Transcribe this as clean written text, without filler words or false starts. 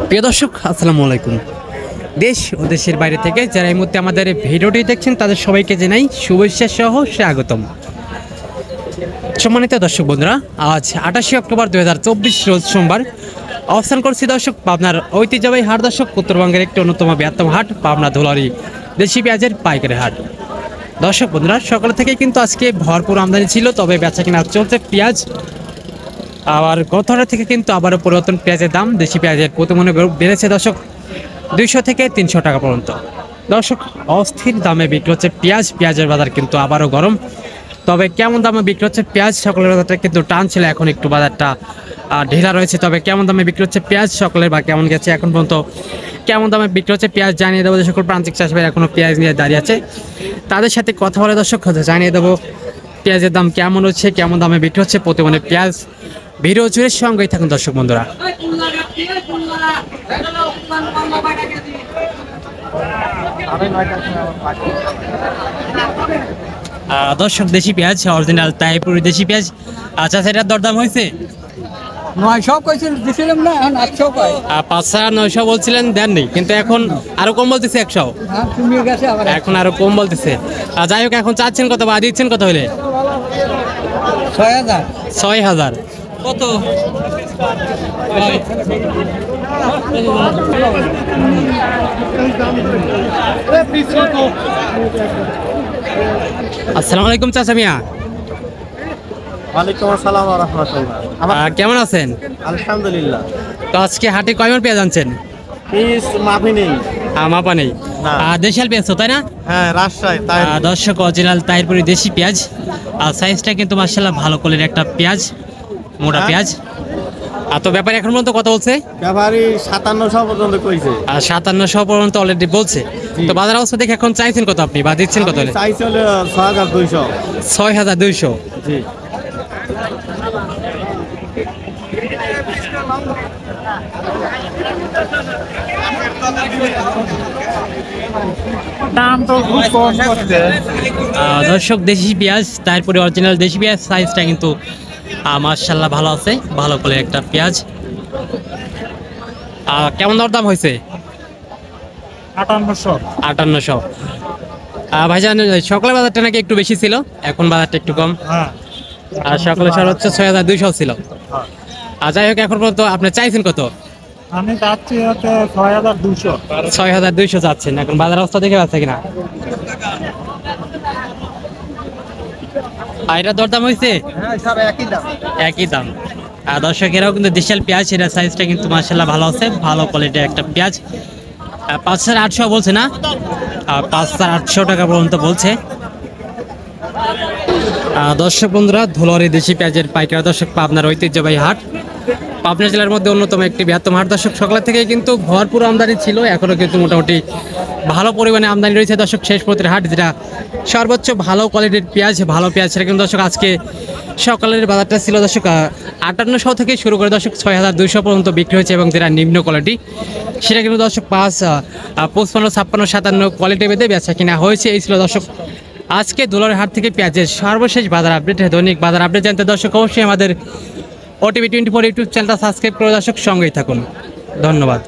প্রিয় দর্শক আসসালামু আলাইকুম। দেশ ও দেশের বাইরে থেকে যারা এই মুহূর্তে আমাদের ভিডিওটি দেখছেন তাদের সবাইকে জানাই শুভেচ্ছা সহ স্বাগতম। সম্মানিত দর্শক বন্ধুরা, আজ 28 অক্টোবর 2024 রোজ সোমবার অবস্থান করছি দর্শক পাবনার ঐতিহ্যবাহী হাট দর্শক, উত্তরবঙ্গের একটি অন্যতম বৃহত্তম হাট পাবনা ধুলারি দেশি পেঁয়াজের পাইকারি হাট। দর্শক বন্ধুরা, সকাল থেকে কিন্তু আজকে ভরপুর আমদানি ছিল, তবে বেচা কিনা চলছে পেঁয়াজ। আবার গত হাট থেকে কিন্তু আবারও পরিবর্তন পেঁয়াজের দাম, দেশি পেঁয়াজের প্রতি মনে বেড়েছে দর্শক 200 থেকে 300 টাকা পর্যন্ত। দর্শক অস্থির দামে বিক্রি হচ্ছে পেঁয়াজ, পেঁয়াজের বাজার কিন্তু আবারও গরম। তবে কেমন দামে বিক্রি হচ্ছে পেঁয়াজ, সকলের বাজারটা কিন্তু টান ছিল, এখন একটু বাজারটা ঢিলা রয়েছে। তবে কেমন দামে বিক্রি হচ্ছে পেঁয়াজ সকলের বা কেমন গেছে এখন পর্যন্ত, কেমন দামে বিক্রি হচ্ছে পেঁয়াজ জানিয়ে দেবো। যে সকল প্রান্তিক চাষিভাই এখনও পেঁয়াজ নিয়ে দাঁড়িয়ে আছে তাদের সাথে কথা বলে দর্শক জানিয়ে দেবো পেঁয়াজের দাম কেমন হচ্ছে, কেমন দামে বিক্রি হচ্ছে প্রতি মনে পেঁয়াজ। ভিডিও জুড়ে সঙ্গেই থাকুন দর্শক বন্ধুরা। দর্শক দেশি পেঁয়াজ অরিজিনাল তাইপুরি দেশি পেঁয়াজ। আচ্ছা, সেটার দরদাম হয়েছে 5,900 বলছিলেন, দেননি, কিন্তু এখন আরো কম বলতেছে 100, এখন আরো কম বলতেছে। যাই হোক, এখন চাচ্ছেন কত বা দিচ্ছেন কত হলে? 6,000 কত? আসসালামু আলাইকুম চাচা মিয়া। ওয়ালাইকুম আসসালাম ওয়া রাহমাতুল্লাহ। কেমন আছেন? আলহামদুলিল্লাহ। তো আজকে হাটে কয়বার পেঁয়াজ আনছেন? পিস মাপি নেই, মাপা নেই। দেশাল পেঁয়াজ তো, তাই না? হ্যাঁ, রাজশাহী। দর্শক অরিজিনাল তাইপুরি দেশি পেঁয়াজ, আর সাইজটা কিন্তু মাশাআল্লাহ ভালো কোয়ালিটির একটা পেঁয়াজ, মোটা পেঁয়াজ। আর তো ব্যাপারে এখন পর্যন্ত কত বলছে? ব্যাপারী 5700 পর্যন্ত কইছে। আর 5700 পর্যন্ত অলরেডি বলছে। তো বাজার অবস্থা দেখে এখন চাইছেন কত আপনি বা দিচ্ছেন কত হলে? চাইছে হলো 6200। 6200। জি। দাম তো খুব কম করছে। দর্শক দেশি পেঁয়াজ, তারপরে অরিজিনাল দেশি পেঁয়াজ, সাইজটা কিন্তু মাশাআল্লাহ ভালো আছে, ভালো করে একটা পেঁয়াজ। কেমন দাম হয়েছে? 5800। ভাইজান, সকালের বাজারটা নাকি একটু বেশি ছিল, এখন বাজারটা একটু কম। আর সকালে সর্বোচ্চ 6200 ছিল। যাই হোক, এখন পর্যন্ত আপনি চাইছেন কত? আমি চাচ্ছি হচ্ছে 6200। 6200 চাচ্ছেন, এখন বাজার অবস্থা দেখে পাচ্ছে কিনা? এটা দরদাম হয়েছে? হ্যাঁ, সব একই দাম। একই দাম। দর্শক, এরাও কিন্তু দেশাল পেঁয়াজ, এটা সাইজটা কিন্তু মাশাআল্লাহ ভালো আছে, ভালো কোয়ালিটির একটা পেঁয়াজ। 5,800 বলছে না? 5,800 টাকা পর্যন্ত বলছে। দর্শক বন্ধুরা, ধুলারি দেশি পেঁয়াজের পাইকারি দর্শক পাবনার ঐতিহ্যবাহী হাট, পাবনা জেলার মধ্যে অন্যতম একটি বৃহত্তম হাট। দর্শক সকাল থেকে কিন্তু ভরপুর আমদানি ছিল, এখনও কিন্তু মোটামুটি ভালো পরিমাণে আমদানি রয়েছে দর্শক। শেষ পথের হাট, যেটা সর্বোচ্চ ভালো কোয়ালিটির পেঁয়াজ, ভালো পেঁয়াজ, সেটা কিন্তু দর্শক আজকে সকালের বাজারটা ছিল দর্শক 5800 থেকে শুরু করে দর্শক 6200 পর্যন্ত বিক্রি হয়েছে, এবং যেটা নিম্ন কোয়ালিটি সেটা কিন্তু দর্শক 55, 56, 57 কোয়ালিটি বেঁধে বেচা কিনা হয়েছে। এই ছিল দর্শক আজকে ধুলারি হাট থেকে পেঁয়াজের সর্বশেষ বাজার আপডেট। দৈনিক বাজার আপডেট জানতে দর্শক অবশ্যই আমাদের OTV 24 ইউটিউব চ্যানেলটা সাবস্ক্রাইব করে দর্শক সঙ্গেই থাকুন। ধন্যবাদ।